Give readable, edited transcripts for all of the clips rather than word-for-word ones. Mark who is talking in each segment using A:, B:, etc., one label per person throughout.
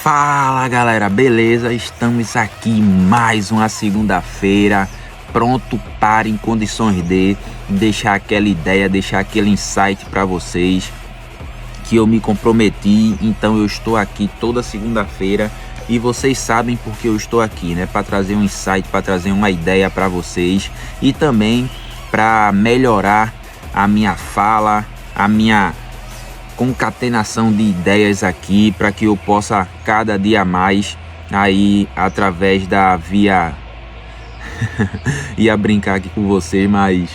A: Fala galera, beleza? Estamos aqui mais uma segunda-feira, pronto para em condições de deixar aquela ideia, deixar aquele insight para vocês que eu me comprometi. Então eu estou aqui toda segunda-feira e vocês sabem porque eu estou aqui, né? Para trazer um insight, para trazer uma ideia para vocês e também para melhorar a minha fala, a minha concatenação de ideias aqui, para que eu possa cada dia mais aí através da via ia brincar aqui com vocês, mas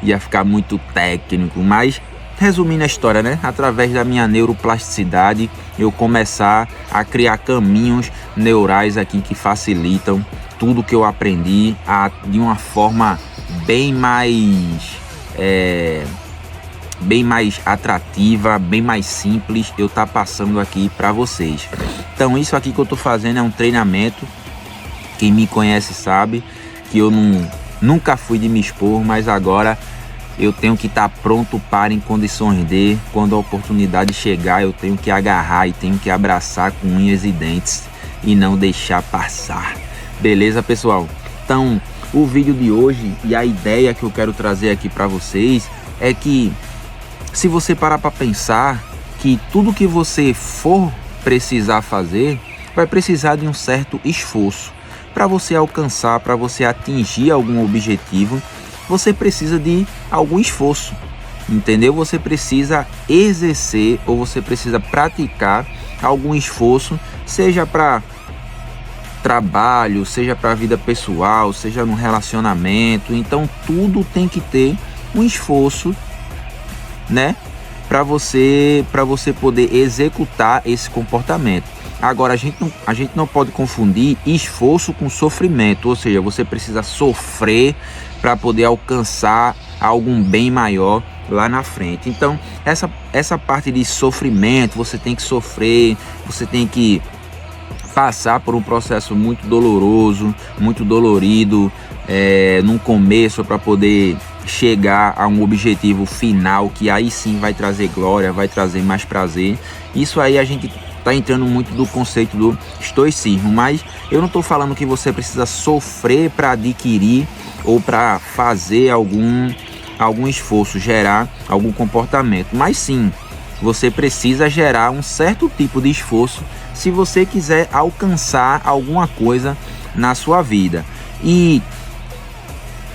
A: ia ficar muito técnico, mas resumindo a história, né? Através da minha neuroplasticidade, eu começar a criar caminhos neurais aqui que facilitam tudo que eu aprendi de uma forma bem mais atrativa, bem mais simples, eu tá passando aqui para vocês. Então isso aqui que eu tô fazendo é um treinamento. Quem me conhece sabe que eu nunca fui de me expor, mas agora eu tenho que estar pronto para em condições de, quando a oportunidade chegar, eu tenho que agarrar e tenho que abraçar com unhas e dentes e não deixar passar. Beleza, pessoal? Então, o vídeo de hoje e a ideia que eu quero trazer aqui para vocês é que se você parar para pensar que tudo que você for precisar fazer, vai precisar de um certo esforço. Para você alcançar, para você atingir algum objetivo, você precisa de algum esforço, entendeu? Você precisa exercer ou você precisa praticar algum esforço, seja para trabalho, seja para a vida pessoal, seja no relacionamento. Então tudo tem que ter um esforço, né, para você poder executar esse comportamento. Agora a gente não pode confundir esforço com sofrimento, ou seja, você precisa sofrer para poder alcançar algum bem maior lá na frente. Então essa parte de sofrimento, você tem que sofrer, você tem que passar por um processo muito doloroso, muito dolorido no começo, para poder chegar a um objetivo final que aí sim vai trazer glória, vai trazer mais prazer. Isso aí a gente tá entrando muito do conceito do estoicismo, mas eu não estou falando que você precisa sofrer para adquirir ou para fazer algum esforço, gerar algum comportamento, mas sim, você precisa gerar um certo tipo de esforço se você quiser alcançar alguma coisa na sua vida. E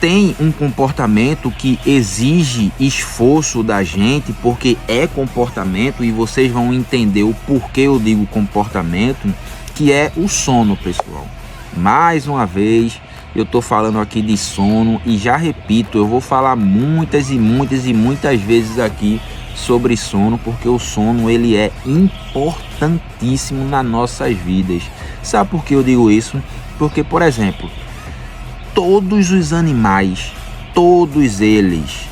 A: tem um comportamento que exige esforço da gente, porque é comportamento, e vocês vão entender o porquê eu digo comportamento, que é o sono, pessoal. Mais uma vez, eu tô falando aqui de sono e já repito, eu vou falar muitas vezes aqui sobre sono, porque o sono ele é importantíssimo nas nossas vidas. Sabe por que eu digo isso? Porque, por exemplo, todos os animais, todos eles,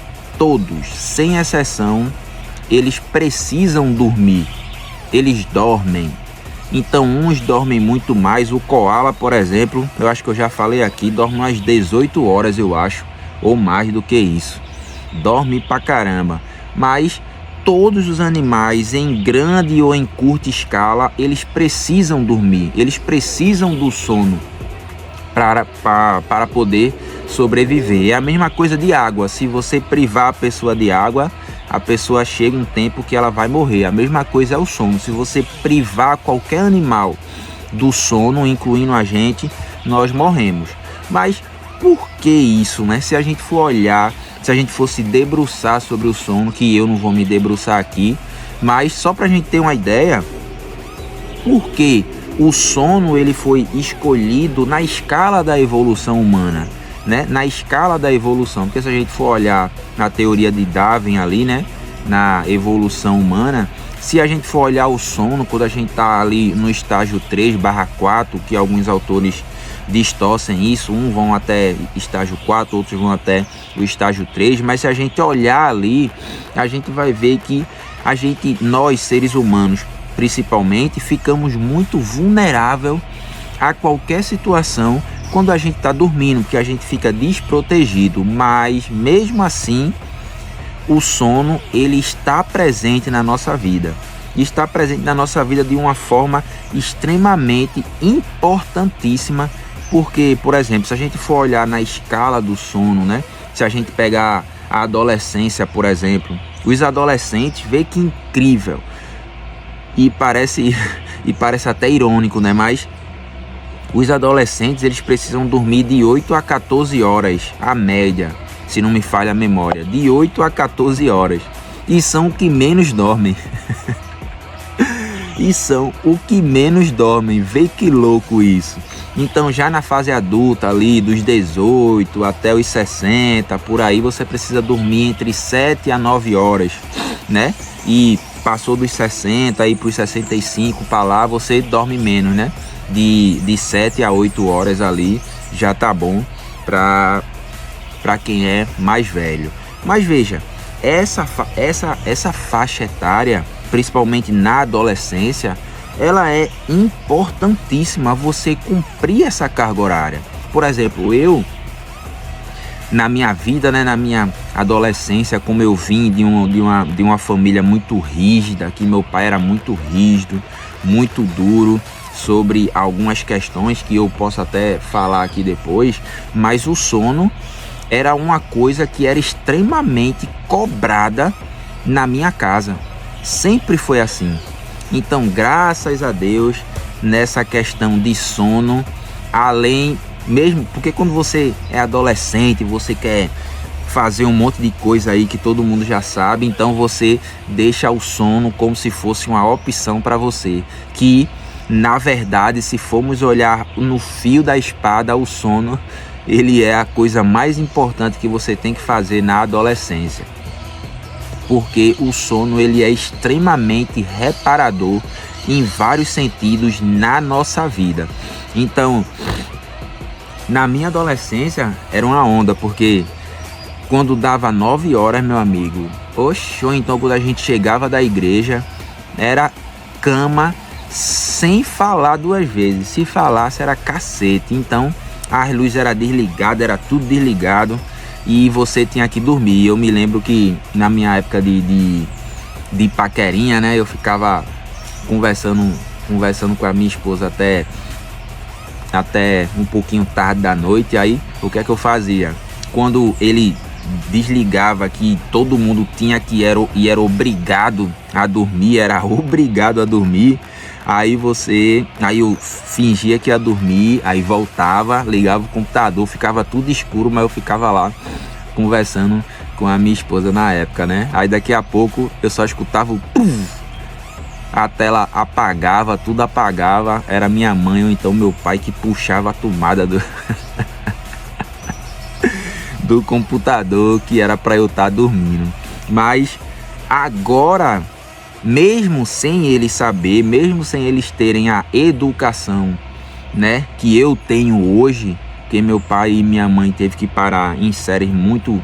A: sem exceção, eles precisam dormir, eles dormem. Então uns dormem muito mais. O koala, por exemplo, eu acho que eu já falei aqui, dorme umas 18 horas, eu acho, ou mais do que isso. Dorme pra caramba. Mas todos os animais, em grande ou em curta escala, eles precisam dormir, eles precisam do sono para poder sobreviver. É a mesma coisa de água. Se você privar a pessoa de água, a pessoa chega um tempo que ela vai morrer. A mesma coisa é o sono. Se você privar qualquer animal do sono, incluindo a gente, nós morremos. Mas por que isso, né? Se a gente for olhar, se a gente fosse debruçar sobre o sono, que eu não vou me debruçar aqui, mas só para a gente ter uma ideia, por que o sono ele foi escolhido na escala da evolução humana, né? Na escala da evolução, porque se a gente for olhar na teoria de Darwin ali, né? Na evolução humana, se a gente for olhar o sono, quando a gente está ali no estágio 3/4, que alguns autores distorcem isso, uns vão até estágio 4, outros vão até o estágio 3, mas se a gente olhar ali, a gente vai ver que nós seres humanos, principalmente, ficamos muito vulnerável a qualquer situação quando a gente está dormindo, porque a gente fica desprotegido. Mas mesmo assim, o sono ele está presente na nossa vida. está presente na nossa vida de uma forma extremamente importantíssima, porque, por exemplo, se a gente for olhar na escala do sono, né? Se a gente pegar a adolescência, por exemplo, os adolescentes, vê que incrível, e parece até irônico, né? Mas os adolescentes, eles precisam dormir de 8 a 14 horas, a média, se não me falha a memória, de 8 a 14 horas, e são o que menos dormem. E são o que menos dormem, vê que louco isso. Então já na fase adulta ali, dos 18 até os 60, por aí, você precisa dormir entre 7 a 9 horas, né? E passou dos 60 aí para os 65 para lá, você dorme menos, né? De 7 a 8 horas ali, já tá bom para quem é mais velho. Mas veja, essa faixa etária, principalmente na adolescência, ela é importantíssima você cumprir essa carga horária. Por exemplo, eu, na minha vida, né, na minha adolescência, como eu vim de uma família muito rígida, que meu pai era muito rígido, muito duro sobre algumas questões que eu posso até falar aqui depois, mas o sono era uma coisa que era extremamente cobrada na minha casa. Sempre foi assim. Então, graças a Deus, nessa questão de sono, além mesmo, porque quando você é adolescente, você quer fazer um monte de coisa aí que todo mundo já sabe, então você deixa o sono como se fosse uma opção para você, que na verdade, se formos olhar no fio da espada, o sono, ele é a coisa mais importante que você tem que fazer na adolescência. Porque o sono, ele é extremamente reparador em vários sentidos na nossa vida. Então, na minha adolescência era uma onda, porque quando dava 9 horas, meu amigo, oxe, ou então quando a gente chegava da igreja, era cama sem falar 2 vezes. Se falasse era cacete. Então as luzes eram desligadas, era tudo desligado e você tinha que dormir. Eu me lembro que na minha época de paquerinha, né, eu ficava conversando com a minha esposa até um pouquinho tarde da noite. Aí o que é que eu fazia? Quando ele desligava, que todo mundo tinha que era obrigado a dormir, era obrigado a dormir, aí eu fingia que ia dormir, aí voltava, ligava o computador, ficava tudo escuro, mas eu ficava lá conversando com a minha esposa na época, né? Aí daqui a pouco eu só escutava o pum, a tela apagava, tudo apagava, era minha mãe ou então meu pai que puxava a tomada do computador, que era para eu estar dormindo. Mas agora, mesmo sem eles saber, mesmo sem eles terem a educação, né, que eu tenho hoje, que meu pai e minha mãe teve que parar em séries muito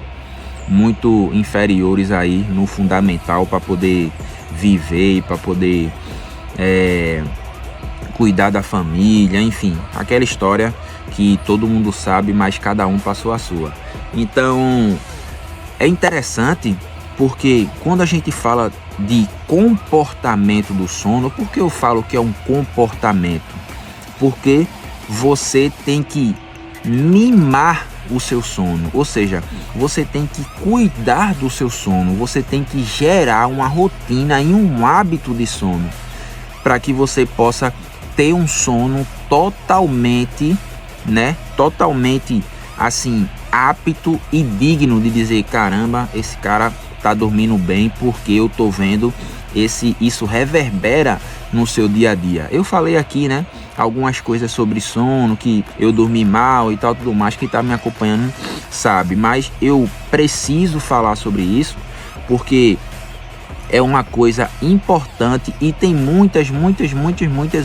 A: inferiores aí no fundamental para poder viver e para poder cuidar da família, enfim, aquela história que todo mundo sabe, mas cada um passou a sua. Então é interessante, porque quando a gente fala de comportamento do sono, por que eu falo que é um comportamento? Porque você tem que mimar o seu sono, ou seja, você tem que cuidar do seu sono, você tem que gerar uma rotina e um hábito de sono, para que você possa ter um sono totalmente assim, apto e digno de dizer, caramba, esse cara tá dormindo bem, porque eu tô vendo isso reverbera no seu dia a dia. Eu falei aqui, né, algumas coisas sobre sono, que eu dormi mal e tal, tudo mais, quem tá me acompanhando sabe, mas eu preciso falar sobre isso, porque é uma coisa importante e tem muitas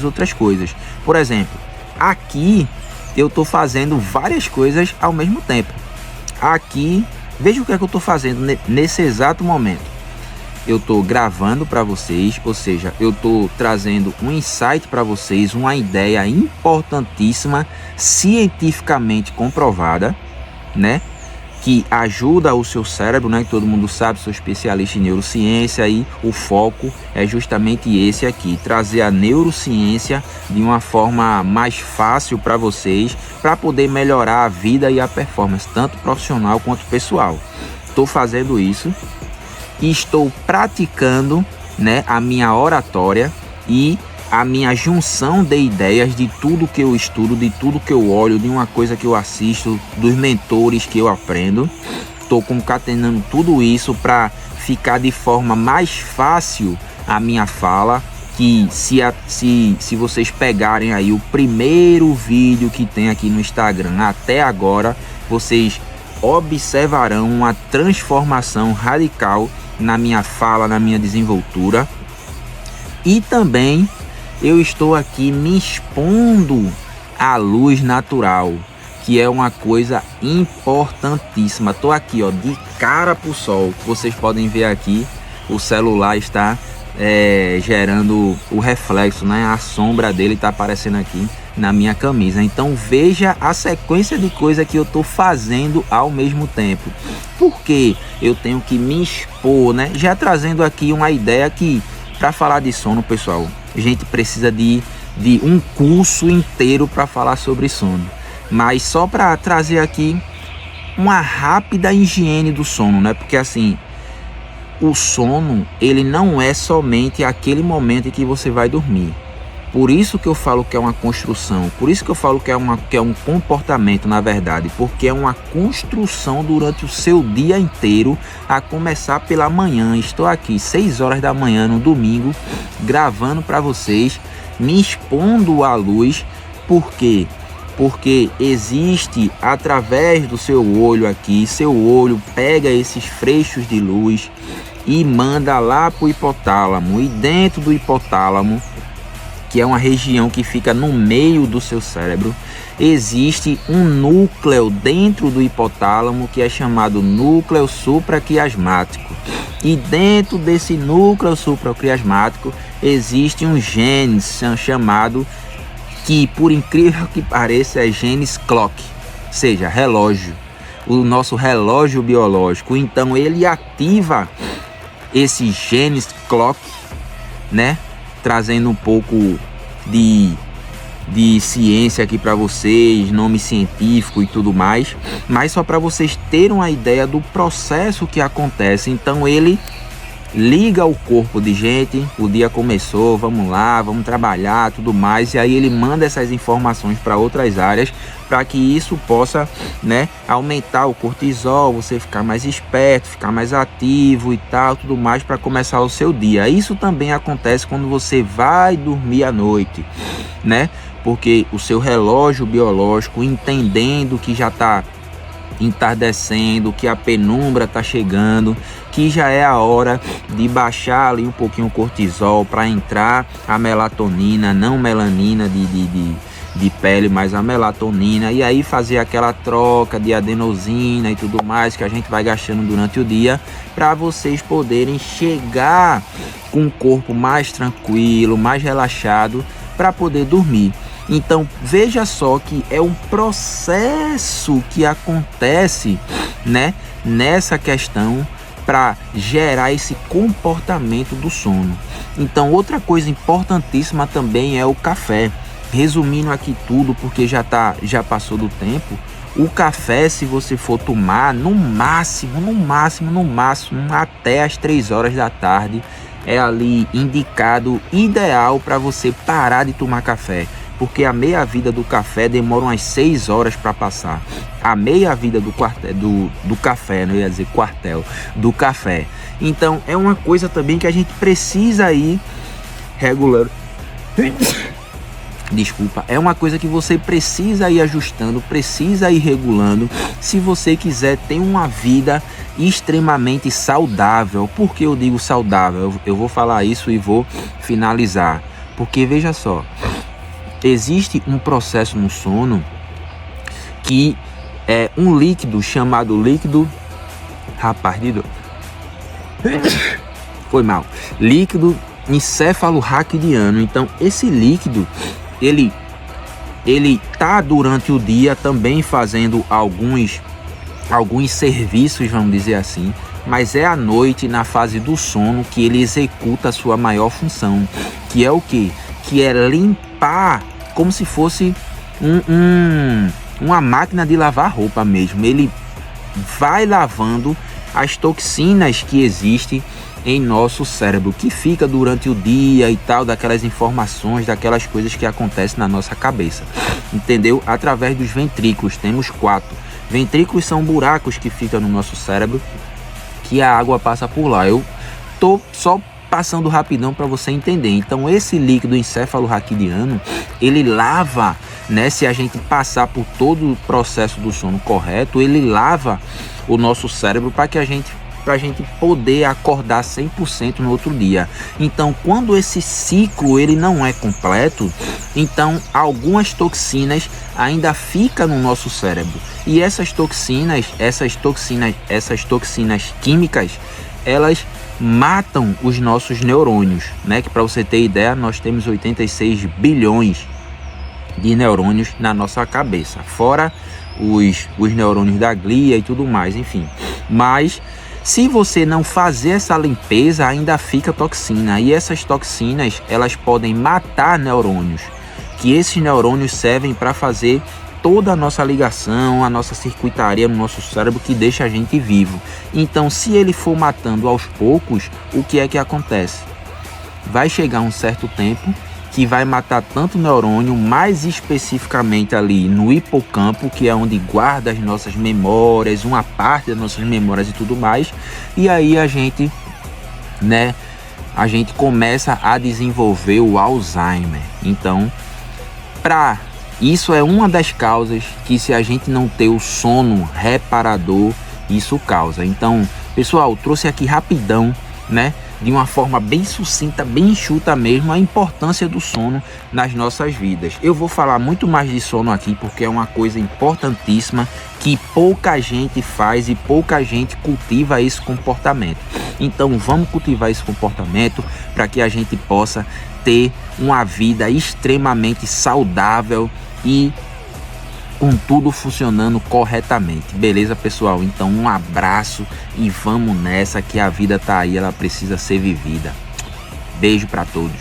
A: outras coisas. Por exemplo, aqui eu tô fazendo várias coisas ao mesmo tempo. Aqui, veja o que é que eu tô fazendo nesse exato momento. Eu tô gravando para vocês, ou seja, eu tô trazendo um insight para vocês, uma ideia importantíssima, cientificamente comprovada, né? que ajuda o seu cérebro, né? Que todo mundo sabe, sou especialista em neurociência e o foco é justamente esse aqui, trazer a neurociência de uma forma mais fácil para vocês, para poder melhorar a vida e a performance, tanto profissional quanto pessoal. Estou fazendo isso e estou praticando, né, a minha oratória e a minha junção de ideias de tudo que eu estudo, de tudo que eu olho, de uma coisa que eu assisto, dos mentores que eu aprendo. Estou concatenando tudo isso para ficar de forma mais fácil a minha fala, que se vocês pegarem aí o primeiro vídeo que tem aqui no Instagram até agora, vocês observarão uma transformação radical na minha fala, na minha desenvoltura. E também eu estou aqui me expondo à luz natural, que é uma coisa importantíssima. Estou aqui, ó, de cara para o sol. Vocês podem ver aqui, o celular está gerando o reflexo, né? A sombra dele está aparecendo aqui na minha camisa. Então veja a sequência de coisas que eu estou fazendo ao mesmo tempo. Porque eu tenho que me expor, né? Já trazendo aqui uma ideia que, para falar de sono, pessoal, a gente precisa de um curso inteiro para falar sobre sono. Mas só para trazer aqui uma rápida higiene do sono, né? Porque assim, o sono, ele não é somente aquele momento em que você vai dormir. Por isso que eu falo que é uma construção, por isso que eu falo que é um comportamento, na verdade, porque é uma construção durante o seu dia inteiro, a começar pela manhã. Estou aqui 6 horas da manhã no domingo, gravando para vocês, me expondo à luz. Por quê? Porque existe, através do seu olho aqui, seu olho pega esses freixos de luz e manda lá para o hipotálamo, e dentro do hipotálamo, que é uma região que fica no meio do seu cérebro, existe um núcleo dentro do hipotálamo que é chamado núcleo supraquiasmático. E dentro desse núcleo supraquiasmático existe um gene chamado, que por incrível que pareça, é genes clock, ou seja, relógio, o nosso relógio biológico. Então ele ativa esses genes clock, né? Trazendo um pouco de ciência aqui para vocês, nome científico e tudo mais, mas só para vocês terem uma ideia do processo que acontece. Então ele liga o corpo de gente, o dia começou, vamos lá, vamos trabalhar, tudo mais, e aí ele manda essas informações para outras áreas, para que isso possa, né, aumentar o cortisol, você ficar mais esperto, ficar mais ativo e tal, tudo mais, para começar o seu dia. Isso também acontece quando você vai dormir à noite, né, porque o seu relógio biológico, entendendo que já está entardecendo, que a penumbra está chegando, que já é a hora de baixar ali um pouquinho o cortisol para entrar a melatonina, não melanina de pele, mas a melatonina, e aí fazer aquela troca de adenosina e tudo mais que a gente vai gastando durante o dia, para vocês poderem chegar com o corpo mais tranquilo, mais relaxado, para poder dormir. Então veja só que é um processo que acontece, né, nessa questão para gerar esse comportamento do sono. Então outra coisa importantíssima também é o café. Resumindo aqui tudo, porque já passou do tempo, o café, se você for tomar, no máximo, até as 3 horas da tarde, é ali indicado ideal para você parar de tomar café. Porque a meia-vida do café demora umas 6 horas para passar. A meia-vida do café, não ia dizer quartel, do café. Então é uma coisa também que a gente precisa ir regulando. Desculpa, é uma coisa que você precisa ir ajustando, precisa ir regulando, se você quiser ter uma vida extremamente saudável. Por que eu digo saudável? Eu vou falar isso e vou finalizar. Porque veja só, existe um processo no sono que é um líquido chamado líquido líquido encefalorraquidiano. Então esse líquido ele tá durante o dia também fazendo alguns alguns serviços, vamos dizer assim, mas é à noite, na fase do sono, que ele executa a sua maior função, que é o quê? Que é limpar, como se fosse uma máquina de lavar roupa mesmo. Ele vai lavando as toxinas que existem em nosso cérebro, que fica durante o dia e tal, daquelas informações, daquelas coisas que acontecem na nossa cabeça, entendeu? Através dos ventrículos, temos 4. Ventrículos são buracos que ficam no nosso cérebro, que a água passa por lá. Eu tô só passando rapidão para você entender. Então esse líquido encefalorraquidiano, ele lava, né, se a gente passar por todo o processo do sono correto, ele lava o nosso cérebro para que a gente poder acordar 100% no outro dia. Então, quando esse ciclo ele não é completo, então algumas toxinas ainda ficam no nosso cérebro. E essas toxinas químicas, elas matam os nossos neurônios, né? Que, para você ter ideia, nós temos 86 bilhões de neurônios na nossa cabeça, fora os neurônios da glia e tudo mais, enfim. Mas se você não fazer essa limpeza, ainda fica toxina, e essas toxinas, elas podem matar neurônios, que esses neurônios servem para fazer toda a nossa ligação, a nossa circuitaria no nosso cérebro, que deixa a gente vivo. Então, se ele for matando aos poucos, o que é que acontece? Vai chegar um certo tempo que vai matar tanto o neurônio, mais especificamente ali no hipocampo, que é onde guarda as nossas memórias, uma parte das nossas memórias e tudo mais. E aí a gente começa a desenvolver o Alzheimer. Então, isso é uma das causas que, se a gente não ter o sono reparador, isso causa. Então, pessoal, trouxe aqui rapidão, né, de uma forma bem sucinta, bem enxuta mesmo, a importância do sono nas nossas vidas. Eu vou falar muito mais de sono aqui, porque é uma coisa importantíssima que pouca gente faz e pouca gente cultiva esse comportamento. Então vamos cultivar esse comportamento para que a gente possa ter uma vida extremamente saudável e com tudo funcionando corretamente. Beleza, pessoal? Então um abraço e vamos nessa, que a vida tá aí, ela precisa ser vivida. Beijo para todos.